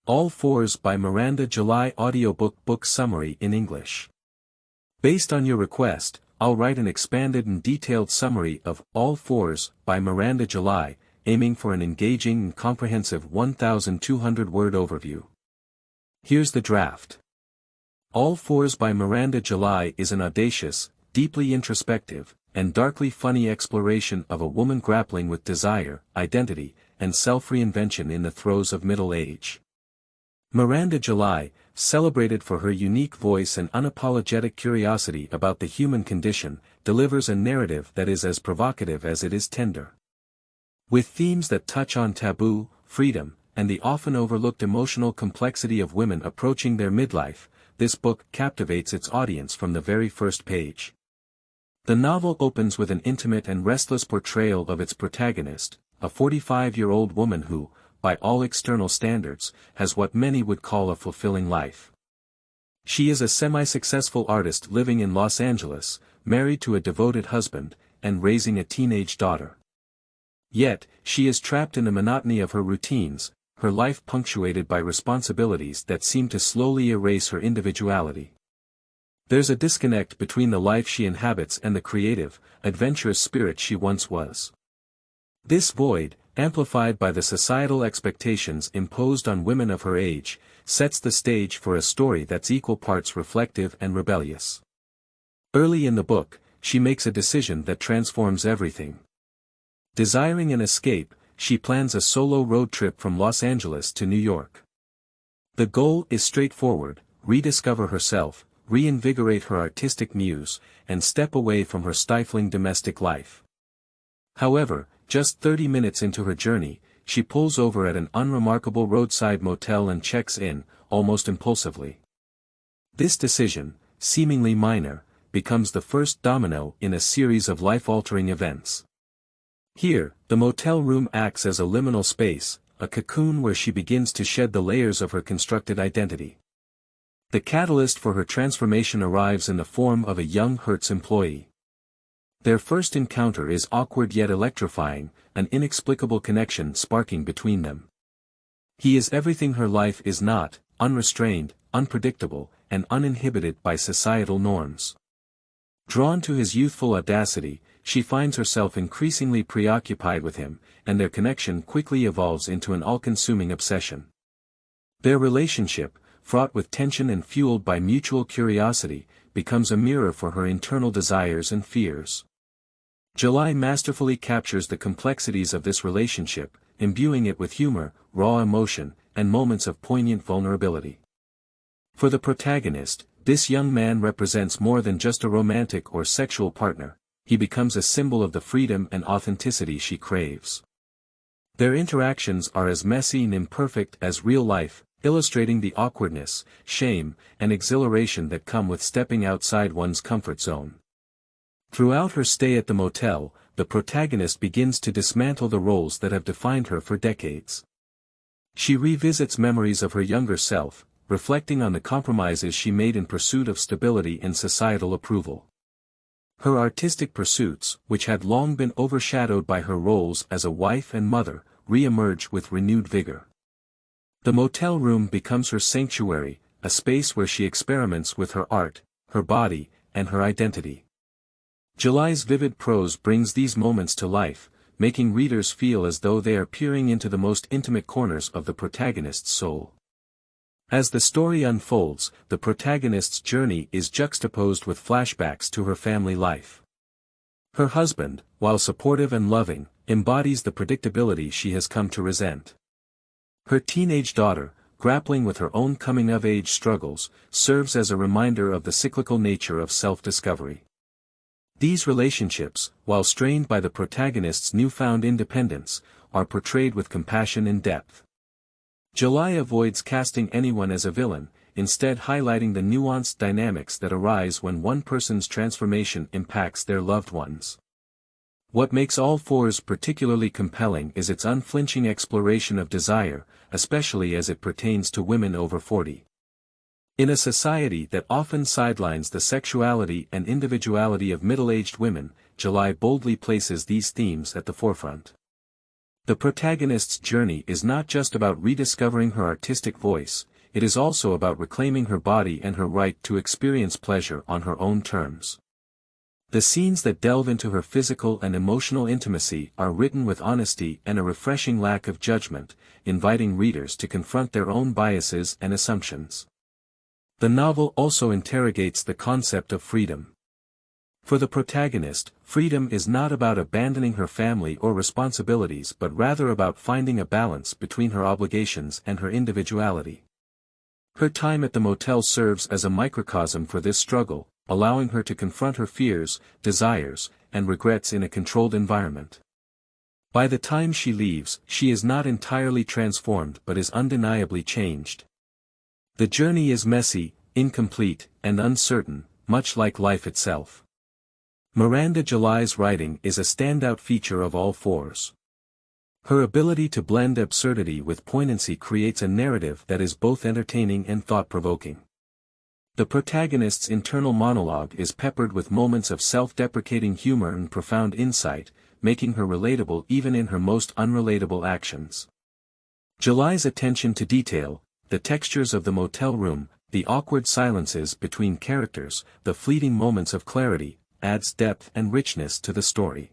All Fours by Miranda July audiobook book summary in English. Based on your request, I'll write an expanded and detailed summary of All Fours by Miranda July, aiming for an engaging and comprehensive 1,200-word overview. Here's the draft. All Fours by Miranda July is an audacious, deeply introspective, and darkly funny exploration of a woman grappling with desire, identity, and self-reinvention in the throes of middle age. Miranda July, celebrated for her unique voice and unapologetic curiosity about the human condition, delivers a narrative that is as provocative as it is tender. With themes that touch on taboo, freedom, and the often overlooked emotional complexity of women approaching their midlife, this book captivates its audience from the very first page. The novel opens with an intimate and restless portrayal of its protagonist, a 45-year-old woman who, by all external standards, has what many would call a fulfilling life. She is a semi-successful artist living in Los Angeles, married to a devoted husband, and raising a teenage daughter. Yet, she is trapped in the monotony of her routines, her life punctuated by responsibilities that seem to slowly erase her individuality. There's a disconnect between the life she inhabits and the creative, adventurous spirit she once was. This void, amplified by the societal expectations imposed on women of her age, sets the stage for a story that's equal parts reflective and rebellious. Early in the book, she makes a decision that transforms everything. Desiring an escape, she plans a solo road trip from Los Angeles to New York. The goal is straightforward: rediscover herself, reinvigorate her artistic muse, and step away from her stifling domestic life. However, just 30 minutes into her journey, she pulls over at an unremarkable roadside motel and checks in, almost impulsively. This decision, seemingly minor, becomes the first domino in a series of life-altering events. Here, the motel room acts as a liminal space, a cocoon where she begins to shed the layers of her constructed identity. The catalyst for her transformation arrives in the form of a young Hertz employee. Their first encounter is awkward yet electrifying, an inexplicable connection sparking between them. He is everything her life is not, unrestrained, unpredictable, and uninhibited by societal norms. Drawn to his youthful audacity, she finds herself increasingly preoccupied with him, and their connection quickly evolves into an all-consuming obsession. Their relationship, fraught with tension and fueled by mutual curiosity, becomes a mirror for her internal desires and fears. July masterfully captures the complexities of this relationship, imbuing it with humor, raw emotion, and moments of poignant vulnerability. For the protagonist, this young man represents more than just a romantic or sexual partner. He becomes a symbol of the freedom and authenticity she craves. Their interactions are as messy and imperfect as real life, illustrating the awkwardness, shame, and exhilaration that come with stepping outside one's comfort zone. Throughout her stay at the motel, the protagonist begins to dismantle the roles that have defined her for decades. She revisits memories of her younger self, reflecting on the compromises she made in pursuit of stability and societal approval. Her artistic pursuits, which had long been overshadowed by her roles as a wife and mother, re-emerge with renewed vigor. The motel room becomes her sanctuary, a space where she experiments with her art, her body, and her identity. July's vivid prose brings these moments to life, making readers feel as though they are peering into the most intimate corners of the protagonist's soul. As the story unfolds, the protagonist's journey is juxtaposed with flashbacks to her family life. Her husband, while supportive and loving, embodies the predictability she has come to resent. Her teenage daughter, grappling with her own coming-of-age struggles, serves as a reminder of the cyclical nature of self-discovery. These relationships, while strained by the protagonist's newfound independence, are portrayed with compassion and depth. July avoids casting anyone as a villain, instead highlighting the nuanced dynamics that arise when one person's transformation impacts their loved ones. What makes All Fours particularly compelling is its unflinching exploration of desire, especially as it pertains to women over 40. In a society that often sidelines the sexuality and individuality of middle-aged women, July boldly places these themes at the forefront. The protagonist's journey is not just about rediscovering her artistic voice, it is also about reclaiming her body and her right to experience pleasure on her own terms. The scenes that delve into her physical and emotional intimacy are written with honesty and a refreshing lack of judgment, inviting readers to confront their own biases and assumptions. The novel also interrogates the concept of freedom. For the protagonist, freedom is not about abandoning her family or responsibilities but rather about finding a balance between her obligations and her individuality. Her time at the motel serves as a microcosm for this struggle, allowing her to confront her fears, desires, and regrets in a controlled environment. By the time she leaves, she is not entirely transformed but is undeniably changed. The journey is messy, incomplete, and uncertain, much like life itself. Miranda July's writing is a standout feature of All Fours. Her ability to blend absurdity with poignancy creates a narrative that is both entertaining and thought-provoking. The protagonist's internal monologue is peppered with moments of self-deprecating humor and profound insight, making her relatable even in her most unrelatable actions. July's attention to detail, the textures of the motel room, the awkward silences between characters, the fleeting moments of clarity, adds depth and richness to the story.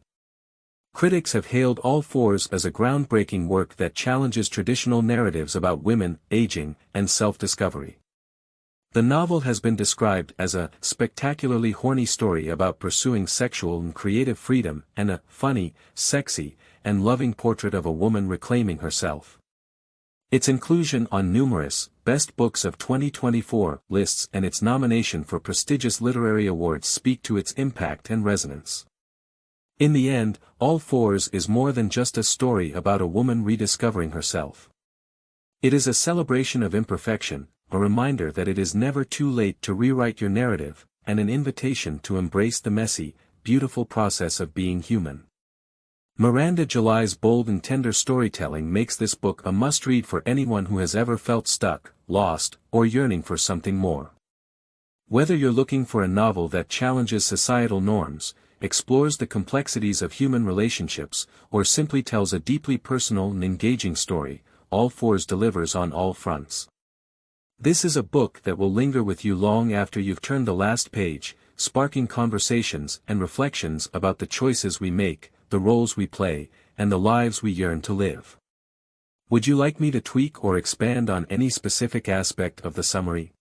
Critics have hailed All Fours as a groundbreaking work that challenges traditional narratives about women, aging, and self-discovery. The novel has been described as a spectacularly horny story about pursuing sexual and creative freedom and a funny, sexy, and loving portrait of a woman reclaiming herself. Its inclusion on numerous Best Books of 2024 lists and its nomination for prestigious literary awards speak to its impact and resonance. In the end, All Fours is more than just a story about a woman rediscovering herself. It is a celebration of imperfection, a reminder that it is never too late to rewrite your narrative, and an invitation to embrace the messy, beautiful process of being human. Miranda July's bold and tender storytelling makes this book a must-read for anyone who has ever felt stuck, lost, or yearning for something more. Whether you're looking for a novel that challenges societal norms, explores the complexities of human relationships, or simply tells a deeply personal and engaging story, All Fours delivers on all fronts. This is a book that will linger with you long after you've turned the last page, sparking conversations and reflections about the choices we make, the roles we play, and the lives we yearn to live. Would you like me to tweak or expand on any specific aspect of the summary?